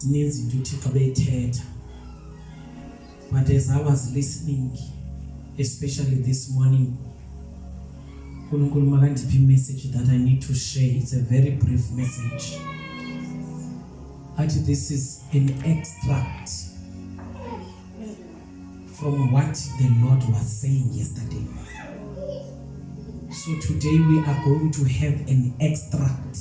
needs to take away theatre. But as I was listening, especially this morning, the message that I need to share, it's a very brief message. Actually, this is an extract from what the Lord was saying yesterday. So today we are going to have an extract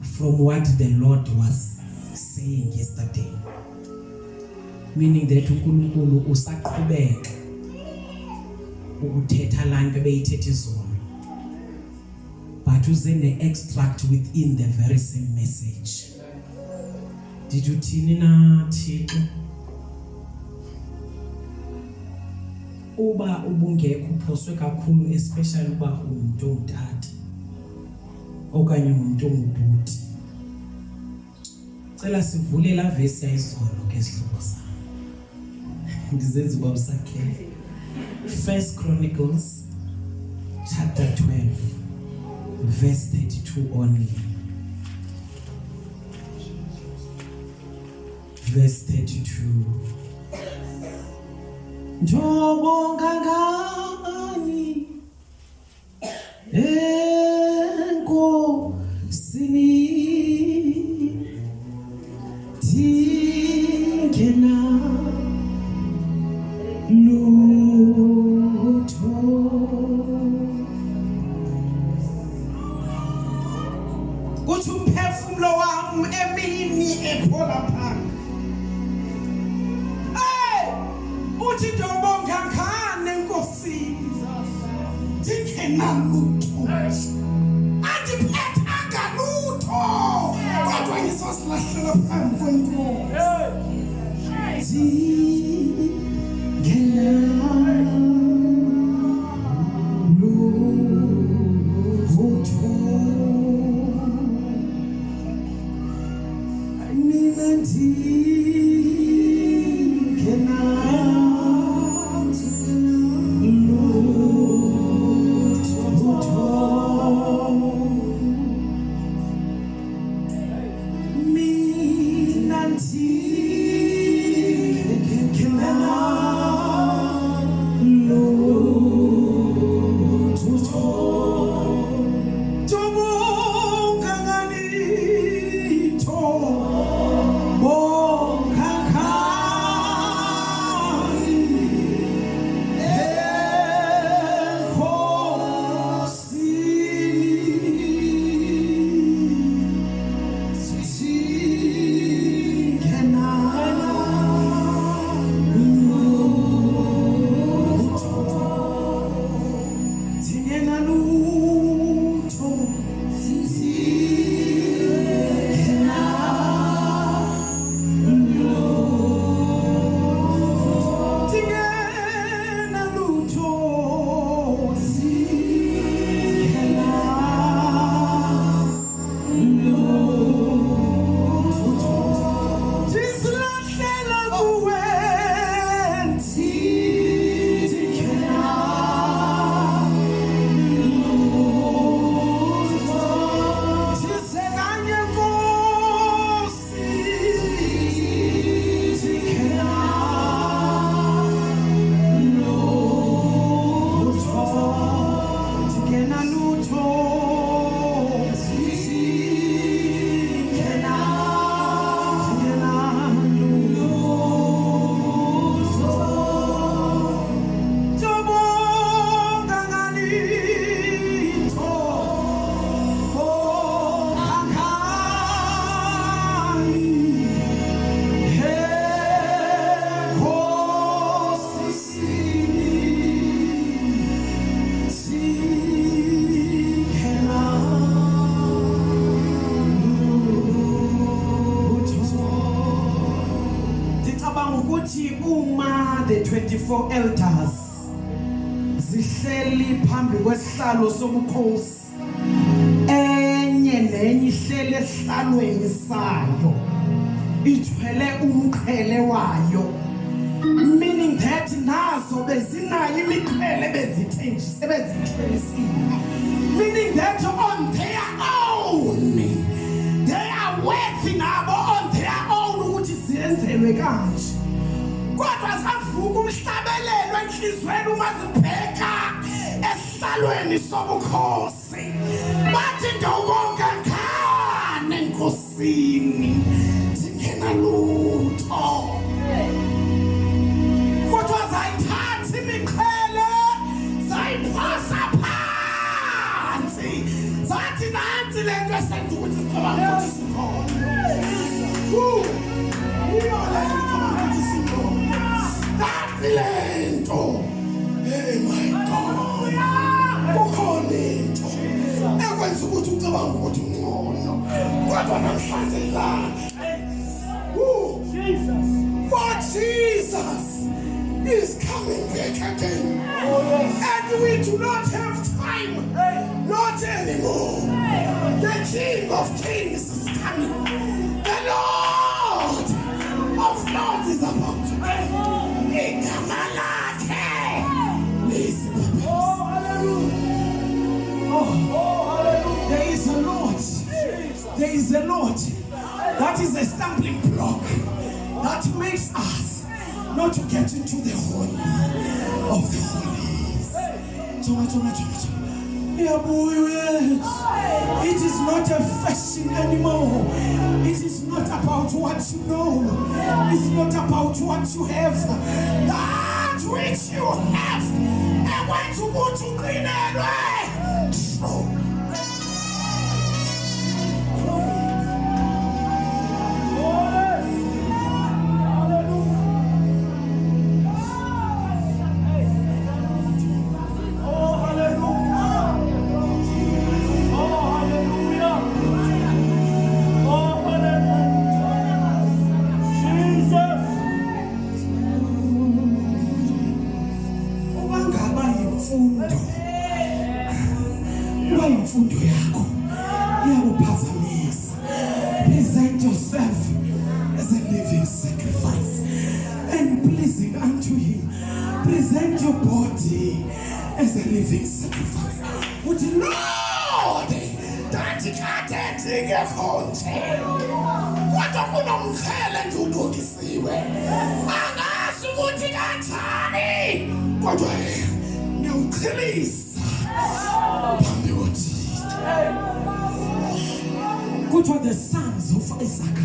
from what the Lord was saying yesterday. Meaning that uNkulunkulu usaqhubeka ukuthetha lanto ebeyithethe izolo. But uze ne-extract within the very same message. Did you tune na Thixo? Uba ubungekho uphoswe kakhulu, especially uba umuntu ongutata okanye umuntu ongubhuti. Cela sivule la verse yayizolo ke sihlobo sami. Ndizenza uba usakhela. 1 Chronicles chapter 12 verse 32 only. Verse 32. Njobonga ngani enkosini thingena lutho kuthi umphefumulo wami emini ephola phansi. Uthi ndobonga ngani enkosini thingena lutho andiphathanga lutho kodwa ngizosilahlela phambi kwenkosi. The 24 elders zihleli phambi kwesihlalo sobukhosi, enye nenye ihleli esihlalweni sayo ithwele umqhele wayo, meaning that nazo bezinayo imiqhele bezithwelisile, meaning that on their own they are worthy nabo on wenzelwe kanje. Kodwa savuka umhlabelelo enhlizweni uma sibheka esihlalweni sobukhosi. Bathi ndawonke khane enkosini singena lutho. Kodwa zayithatha imiqhele zayiphasa phansi. Zathi nansi lento esenza ukuthi sicabanga ukuthi sikhona. Lento. Hey my God. Kukhona into ekwenza ukuthi ucabanga ukuthi ungcono. Kodwa namhlanje la. Jesus. For Jesus is coming back again. And we do not have time. Not anymore. The King of Kings is coming. The Lord of Lords is about to come. There is a Lord. There is a Lord. That is a stumbling block that makes us not to get into the holy of the holies. It is not a fashion anymore. It is not about what you know. It's not about what you have. That which you have. And when you go to clean it away. Imfundo yakho iyakuphazamisa. Present yourself as a living sacrifice and pleasing unto him. Present your body as a living sacrifice. Would you Lord that you can't take a fonte? What a kunomkhele ndulungisiwe. Angazi ukuthi kanjani. Kodwa ngiyawuchilisa. Which were the sons of Isaac?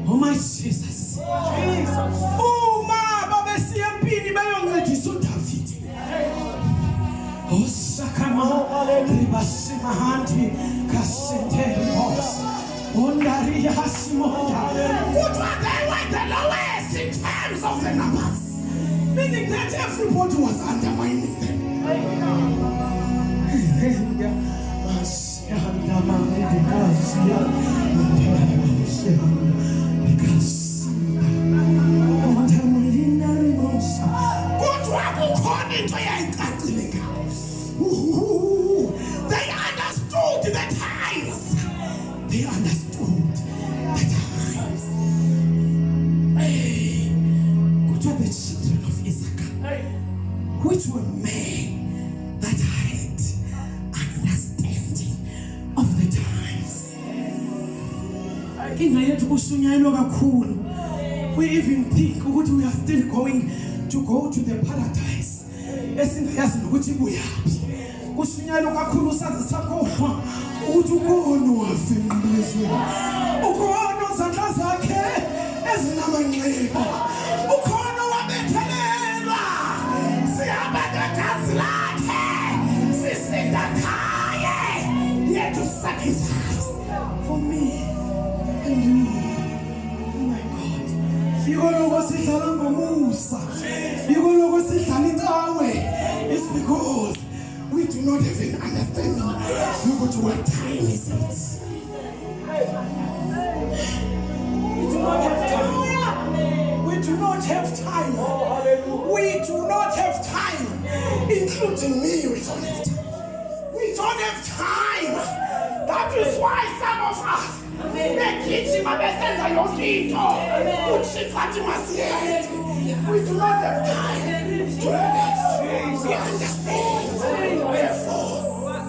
Oh my Jesus. Oh my Baba Siampini Bayon David. Oh Sakama Ribasimahanti Cassenteri Boss. Ondari Hasimonda. What were they were the lowest in terms of the numbers? Meaning that everybody was undermining them. They understood the times. They understood the times. Go to the children of Isaac, which were men that had understanding of the times. We even think we are still going to go to the paradise. Kushunyalo kakhulu saze sakhohlwa ukuthi ukhona wafemlizweni. Ukhona izandla zakhe ezinamanxeba. Ukhona wabethelelwa. Sihamba ngegazi lakhe. Sisinda khaye. Yethu sacrifice for me and you. Oh my God. Yikho sidlala ngomusa. Yikho sidlala intawe. It's because we do not even understand. Look at what time is it? We do not have time. We do not have time. We do not have time. Including me, we don't have time. We don't have time. That is why some of us we do not have time to we understand. Therefore,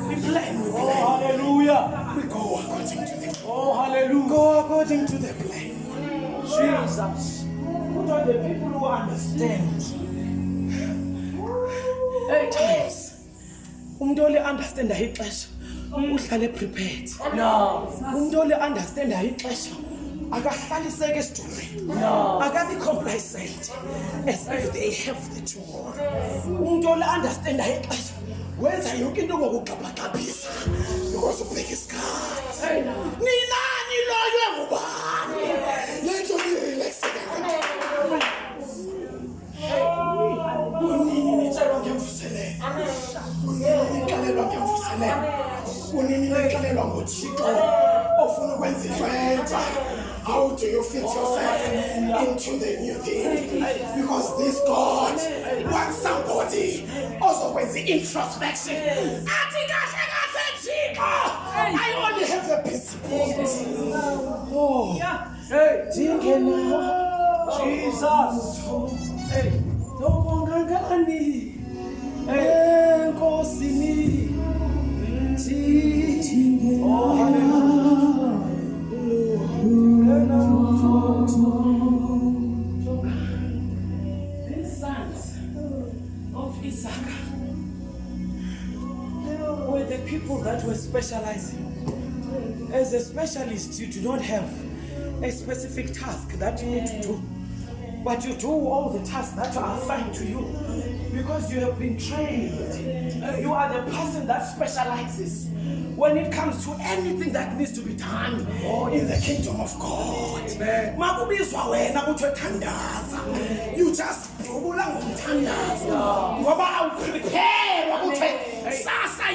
we plan. Hallelujah. We go according to the plan. Oh, hallelujah. Go according to the plan. Jesus. What are the people who understand? Times. Umuntu ole understand ixesha uhlale prepared. No. Umuntu ole understand ixesha akahlaliseke esitulweni. No. Akabi complacent as if they have the tool. Umuntu ole understand ixesha wenza yonke into ngokugxabagxabisa because ubheka isikhathi. Ninani loyo ngubani? Lento irelaxeka. Kunini nitshelwa ngemvuselelo. Kunini nixelelwa ngemvuselelo. Kunini nixelelwa ngoThixo ofuna ukwenza into entsha. How do you fit yourself into the new thing? Because this God wants somebody also wants the introspection. I only have a principle. Oh, hey, Jesus. Hey, Nobangangani. Hey, Nkosini. These sons of Issachar were the people that were specializing. As a specialist, you do not have a specific task that you need to do, but you do all the tasks that are assigned to you because you have been trained. You are the person that specializes when it comes to anything that needs to be done in the kingdom of God. You just prepare.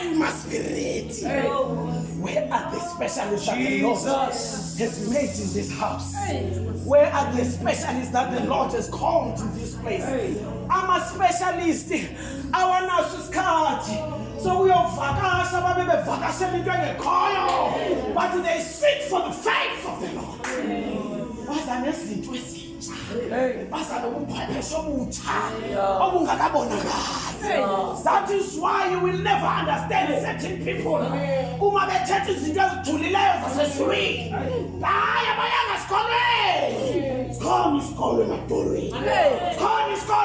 You must be ready. Where are the specialists that the Lord has made in this house? Where are the specialists that the Lord has called to this place? I'm a specialist. I want us to so we are but they seek for the faith of the Lord. That is why you will never understand certain people.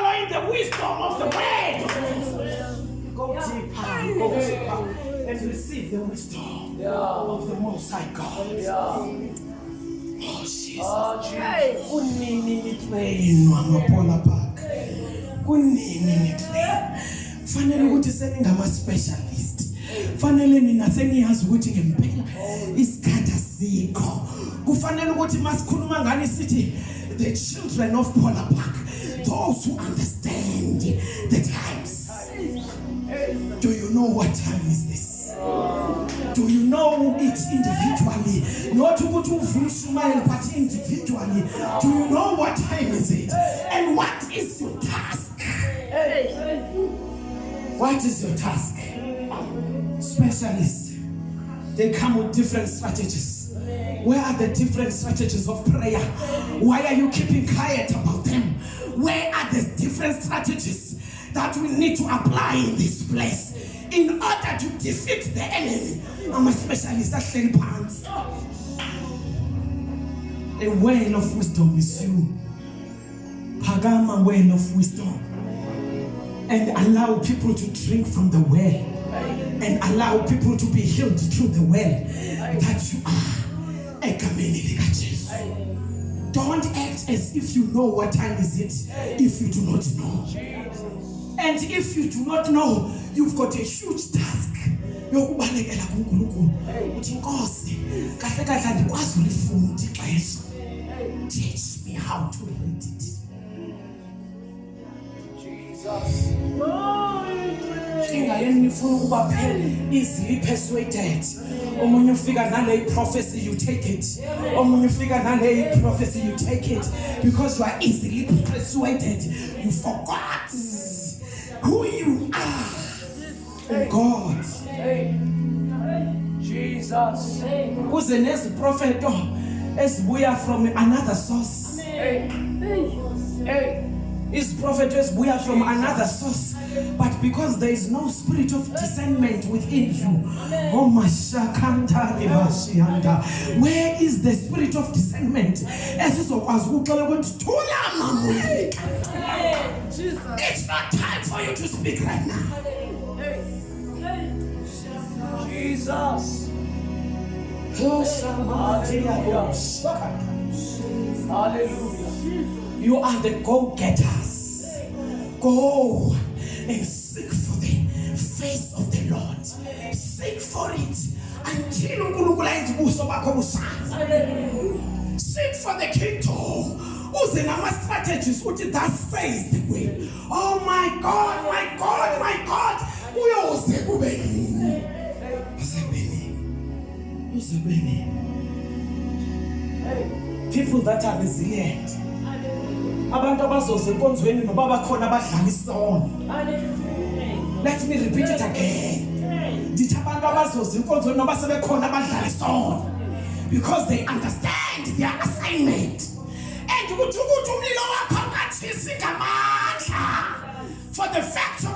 In the wisdom of the word. Go deeper, and receive the wisdom of the Most High God. Oh, Jesus. Kunini nitrainwa ngapola park. Kunini nitrainwa. Fanele ukuthi seningama specialist. Fanele nina seniyazi ukuthi ngempela isikhathi asikho. Kufanele ukuthi masikhuluma ngani sithi the children of Polar Park, those who understand the times. Do you know what time is this? Do you know it individually? Not what you smile, but individually. Do you know what time is it? And what is your task? What is your task? Specialists, they come with different strategies. Where are the different strategies of prayer? Why are you keeping quiet about them? Where are the different strategies that we need to apply in this place in order to defeat the enemy? I'm a specialist at Shane Pants. A well of wisdom is you. Pagama well of wisdom. And allow people to drink from the well. And allow people to be healed through the well that you are. Don't act as if you know what time is it if you do not know. And if you do not know, you've got a huge task. Yokubalekela kuNkulunkulu uthi Nkosi kahle kahle andikwazi ulifunda ixesha. Teach me how to read it. Jesus. Ingayeni nifuna ukuba phela easily persuaded. Omunye ufika nale prophecy you take it. Omunye ufika nale prophecy you take it because you are easily persuaded. You forgot who you are. God. Jesus. Who's the next prophet? As we are from another source. Is prophetess we are from another source, but because there is no spirit of discernment within you, oh Mashakanta Libashianda, where is the spirit of discernment? It's not time for you to speak right now. Jesus. Hallelujah. You are the go-getters. Go and seek for the face of the Lord. Seek for it until seek for the kingdom. Strategies, that says the way. Oh my God, my God, my God. People that are resilient. Let me repeat it again. Because they understand their assignment. And for the fact that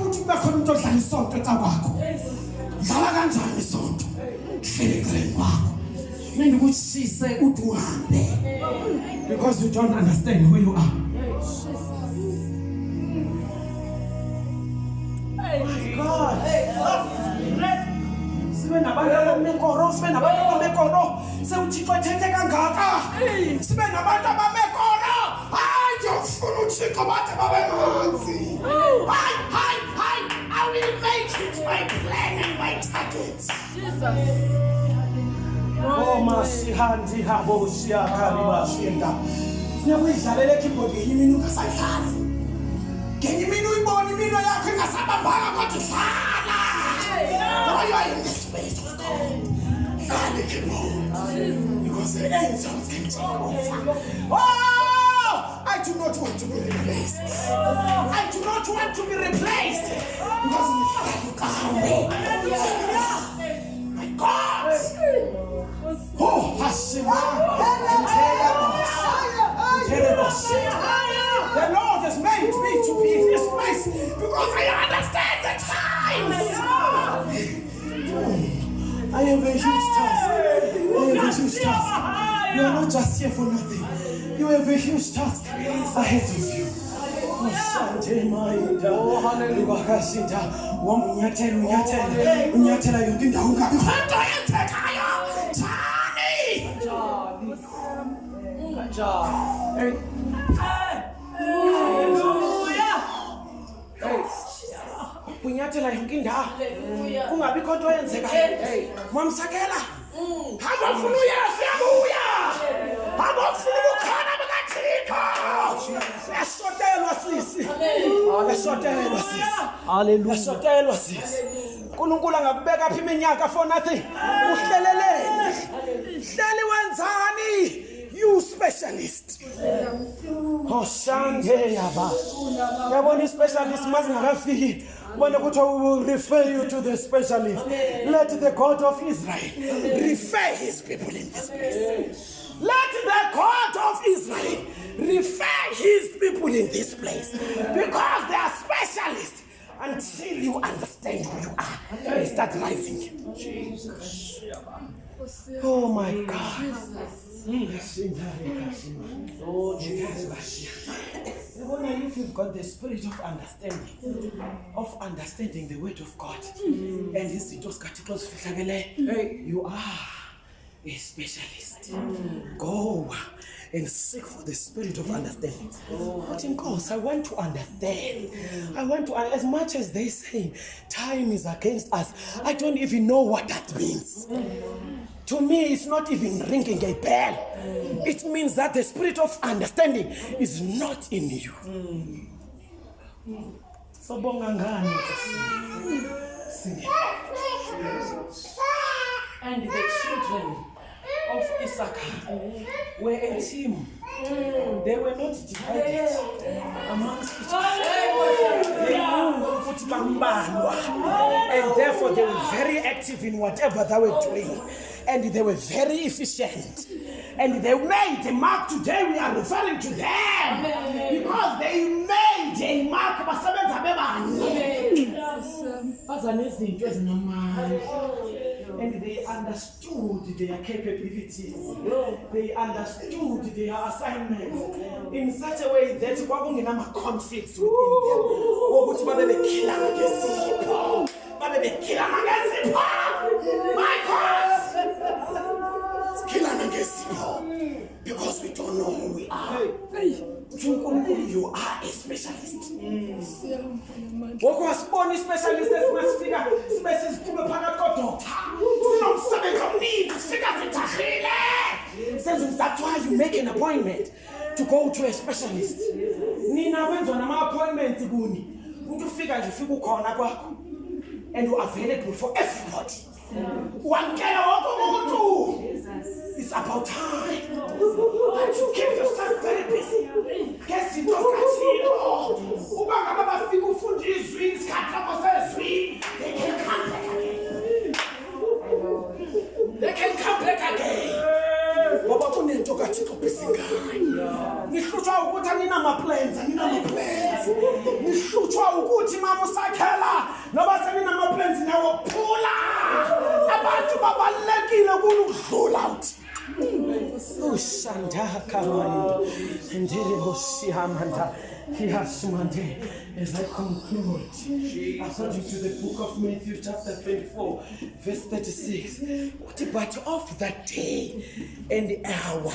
because you don't understand who you are. God. I will make it my plan and my targets. Oh, Masihandi Habosia Karibashinda. Never shall keyboard in Minuka Sakari. Can you mean we born in Minaka Sababa? What is why you are in the space of God? Because the angels can take over. Oh, I do not want to be replaced. I do not want to be replaced. Because my God. Oh, Hashima. The Lord has made me to be in this place because I understand the times. I have a huge task. You are not just here for nothing. You have a huge task ahead of you. Oh, kunyathela yonke indawo kungabikho nto yenzekayo. Mama Sakhela, hamba ufuna uyesu yabuya, hamba ufuna ubukhona bukaThixo. Yasotelwa sisi, yasotelwa sisi, haleluya, yasotelwa sisi. uNkulunkulu angakubeka apha iminyaka for nothing. Uhlelelele, hleli wenzani? You specialist. Oh, Shange Yabas. Yaboni specialist must not be. When we will refer you to the specialist. Let the God of Israel refer his people in this place. Let the God of Israel refer his people in this place. Because they are specialists. Until you understand who you are, you start rising. Oh my God. Oh Jesus. If you've got the spirit of understanding the word of God, and this is Chronicles, you are a specialist. Go and seek for the spirit of understanding. But in course, I want to understand. I want to, as much as they say time is against us, I don't even know what that means. To me, it's not even ringing a bell. It means that the spirit of understanding is not in you. So, and the children of Issachar were a team. They were not divided amongst each other. They knew, and therefore they were very active in whatever they were doing. and they were very efficient. And they made a mark. Today we are referring to them because they made a mark. And they understood their capabilities. They understood their assignments in such a way that kwakungena conflicts within them. My God! Because we don't know who we are. You are a specialist. What was born a specialist? That's why you make an appointment to go to a specialist. Nina went on an appointment and you're available for everybody. It's about time that you keep yourself very busy. Guess it does they can come back again. They can come back again. Oh, Shanda Kamani, and Hamanda, as I conclude, according to the book of Matthew, chapter 24, verse 36, but of that day and hour,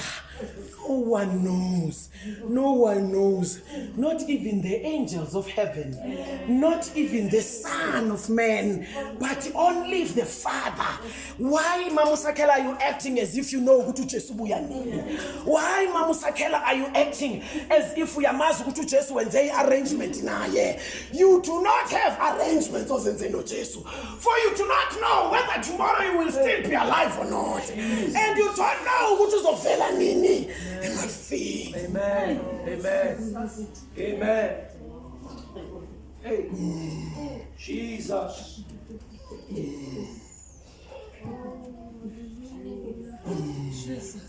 no one knows, not even the angels of heaven, not even the Son of Man, but only the Father. Why, Mama Sakhela, are you acting as if you know who to Jesu Buyanini? Why, Mama Sakhela, are you acting as if we are Masu to Jesu when they arrangement now? Yeah, you do not have arrangements for you do not know whether tomorrow you will still be alive or not, and you don't know who to Zofela Nini. Amen. Hey, Jesus. Jesus.